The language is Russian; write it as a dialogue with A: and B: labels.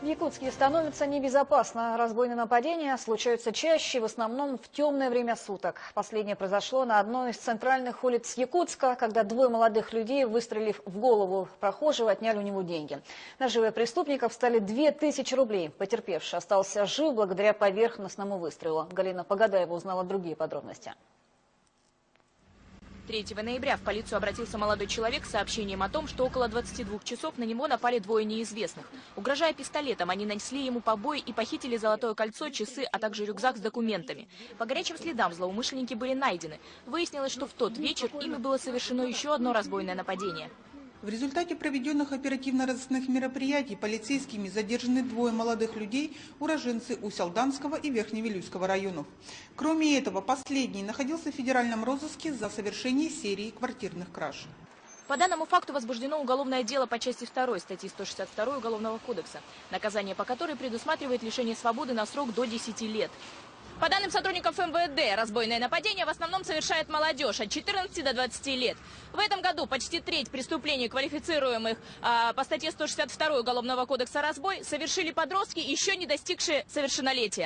A: В Якутске становится небезопасно. Разбойные нападения случаются чаще, в основном в темное время суток. Последнее произошло на одной из центральных улиц Якутска, когда двое молодых людей, выстрелив в голову прохожего, отняли у него деньги. Наживой преступников стали 2000 рублей. Потерпевший остался жив благодаря поверхностному выстрелу. Галина Погадаева узнала другие подробности.
B: 3 ноября в полицию обратился молодой человек с сообщением о том, что около 22 часов на него напали двое неизвестных. Угрожая пистолетом, они нанесли ему побои и похитили золотое кольцо, часы, а также рюкзак с документами. По горячим следам злоумышленники были найдены. Выяснилось, что в тот вечер ими было совершено еще одно разбойное нападение.
C: В результате проведенных оперативно-розыскных мероприятий полицейскими задержаны двое молодых людей, уроженцы Усть-Алданского и Верхневилюйского районов. Кроме этого, последний находился в федеральном розыске за совершение серии квартирных краж.
B: По данному факту возбуждено уголовное дело по части 2 статьи 162 Уголовного кодекса, наказание по которой предусматривает лишение свободы на срок до 10 лет. По данным сотрудников МВД, разбойное нападение в основном совершает молодежь от 14 до 20 лет. В этом году почти треть преступлений, квалифицируемых по статье 162 Уголовного кодекса «Разбой», совершили подростки, еще не достигшие совершеннолетия.